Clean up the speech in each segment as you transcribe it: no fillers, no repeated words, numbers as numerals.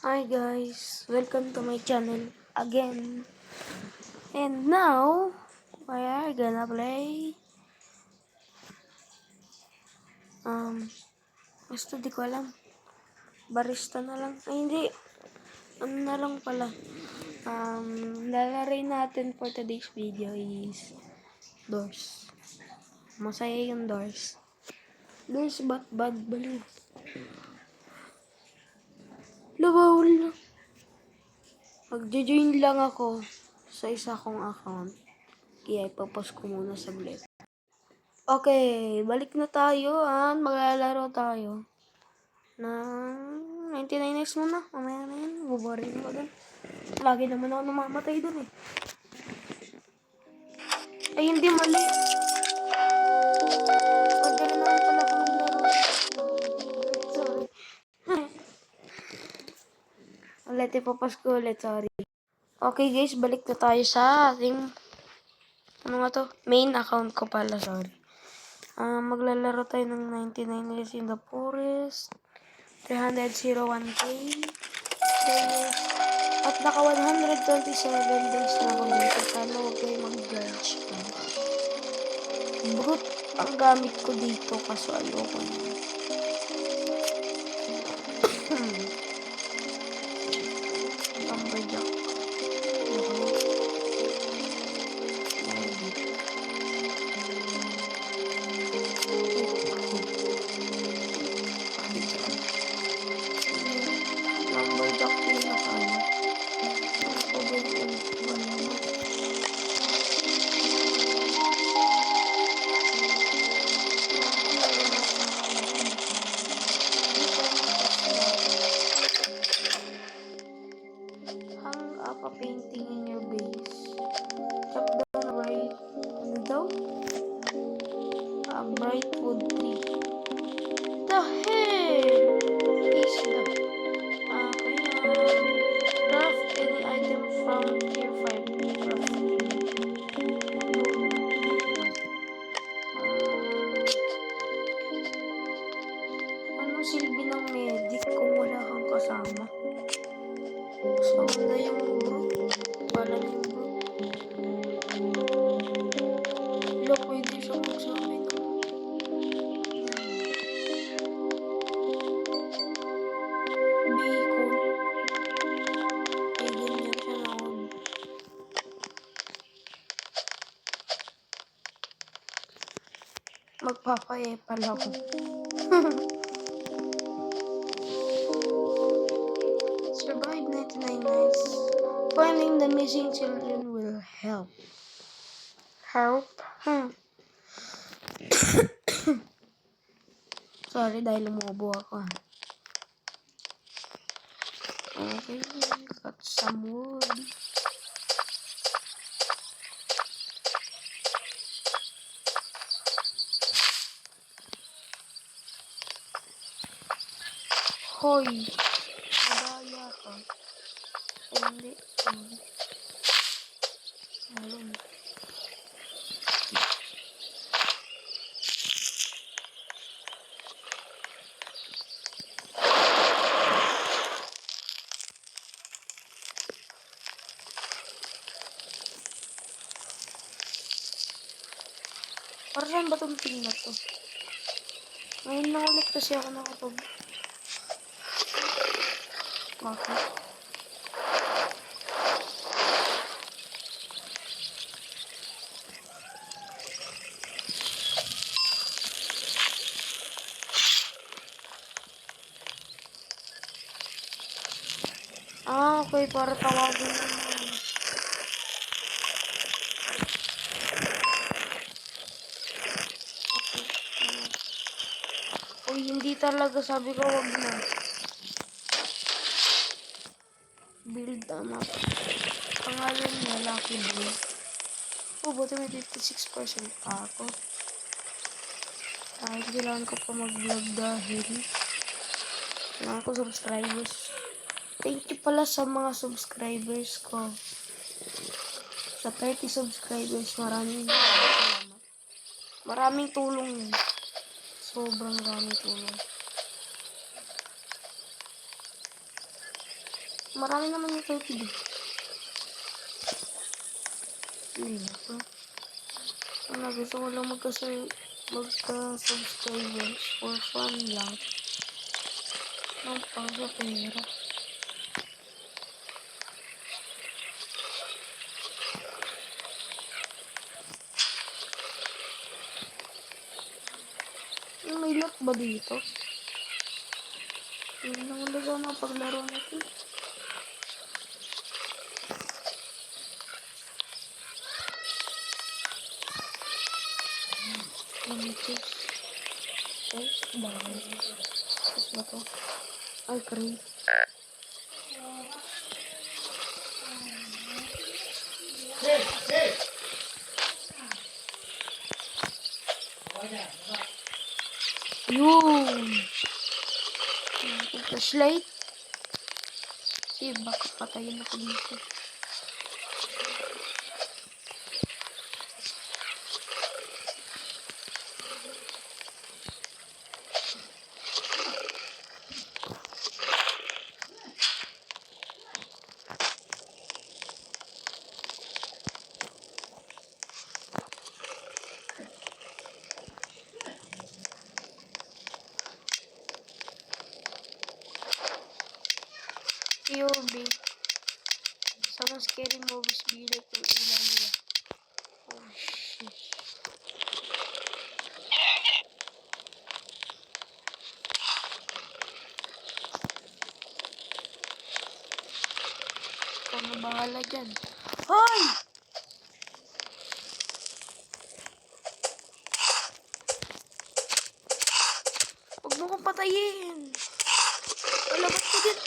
Hi guys, welcome to my channel again. And now, we are gonna play basta di ko alam. Barista na lang. Ay hindi, ano na lang pala. Lalarain natin for today's video is Doors. Masaya yung Doors. Doors bad baliw. Lawawal na. Magjo-join lang ako sa isa kong account. Kaya ipapost ko muna saglit. Okay, balik na tayo. Maglalaro tayo ng 99x muna. Mamaya na yan. Buboring ko dun. Lagi naman ako namamatay dun eh. Ay, hindi mali. Pwede rin naman pala ako maglaro. Sorry. Ulit, ipapas ko ulit. Sorry. Okay guys, balik na tayo sa ating main account ko pala. Sorry. Maglalaro tayo ng 99 Days in the Forest. 301k. At naka 127 days na ako dito. Sana huwag kayo mag-judge. Brute ang gamit ko dito kaso ayoko na. Lumberjack. Lumberjack din na kaya. Hang up a painting in your base. Chop down a bright, ano daw? A bright wood tree. The hell is the craft any item from tier 5 craft. Anong silbi ng medic kung wala kang kasama? So, na yung brute. Wala na yung brute. Wala, pwede siya magsabi na. Bacon. Ay, ganyan siya na ako. Magpapayepal ako. Survive 99 nights. Finding the missing children will help. Help? Sorry dahil umuubo ako. Okay, got some wood. Hoy! Madaya ka. Hindi. Ayun. Para saan ba itong ting na to? Ngayon lang ulit kasi ako nakapag... Bakit? Okay. Para tawagin naman. Okay. Uy, hindi talaga. Sabi ko, wag na. Build map. Pangalan niya, Lucky Blue. Buti may 56% pa ako. Kailangan ko pa mag-vlog dahil kailangan ko subscribers. Thank you pala sa mga subscribers ko. Sa 30 subscribers, maraming salamat. Maraming tulong yun. Sobrang maraming tulong. Marami naman yung 30 din. Hindi na pa. Gusto ko lang magka-subscribers for fun lang. Ang pang sa pera. May loot ba dito? Hindi naman daw na paglaro natin. Cheers. Cheers. Bakit? Cheers ba to? Ay, crate. Yun! Flashlight. Baka patayin ako dito. POV. Some scary movies be like yung ilan nila. Oh shit. Ikaw na bahala dyan. Hoy! Huwag mo kong patayin. Labas ko din.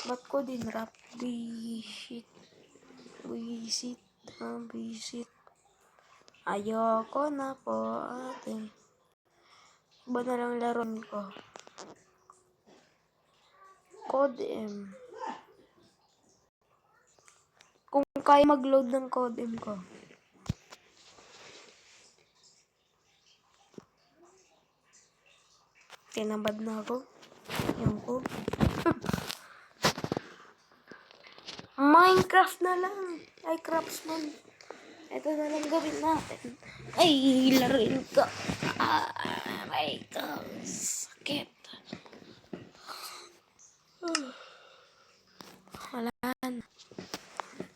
Ba't ko din rap? Bisit. Bisit. Ayoko na po ate. Iba na lang laron ko. Code M. Kung kaya mag-load ng code M ko. Tinambad na ako. Yung ko. Minecraft na lang. Ay, craftsman. Ito na lang gawin natin. Ay, laruin ko. Ay, ito. Sakit. Wala na.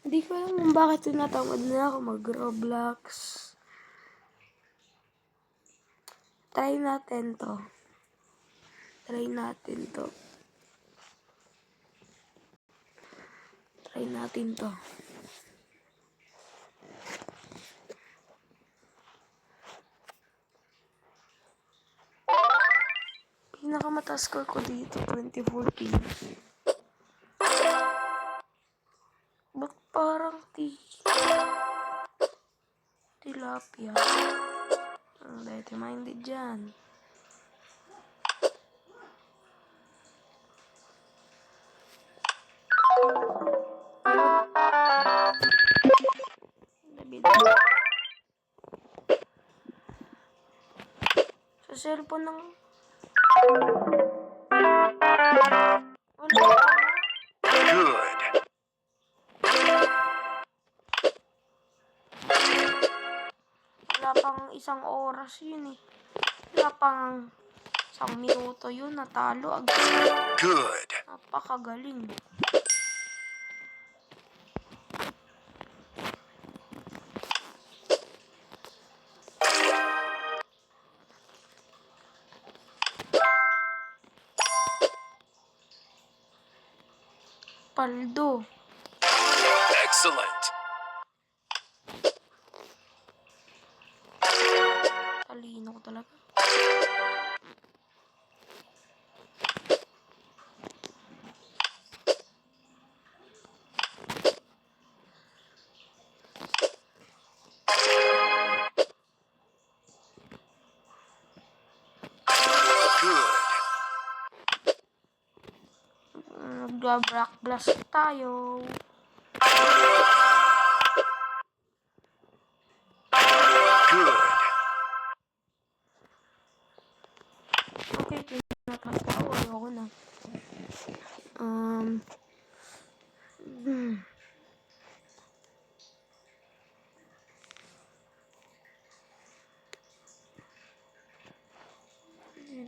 Hindi ko alam kung bakit tinatamad na ako mag-Roblox. Try natin to. Try natin to. Pinakamataas score ko dito, 2014. Ba't parang tilapia? Ang dirty-minded dyan. Sa cellphone ng... Good. Wala pang isang oras yun eh. Wala pang isang minuto yun. Natalo agad. Good. Napakagaling. Paldo. Excellent. Talino ko talaga. Nag-block blast tayo. Good. Okay, tinatapos ako na.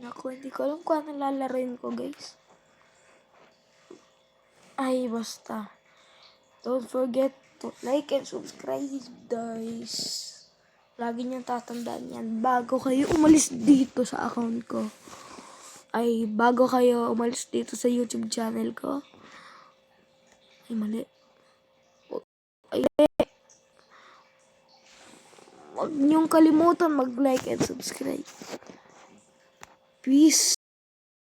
Naku, hindi ko alam kung anong lalaroin ko, guys. Ay, basta. Don't forget to like and subscribe, guys. Lagi niyong tatandaan yan bago kayo umalis dito sa account ko. Ay, bago kayo umalis dito sa YouTube channel ko. Ay, mali. Ay, huwag niyong kalimutan mag-like and subscribe. Peace.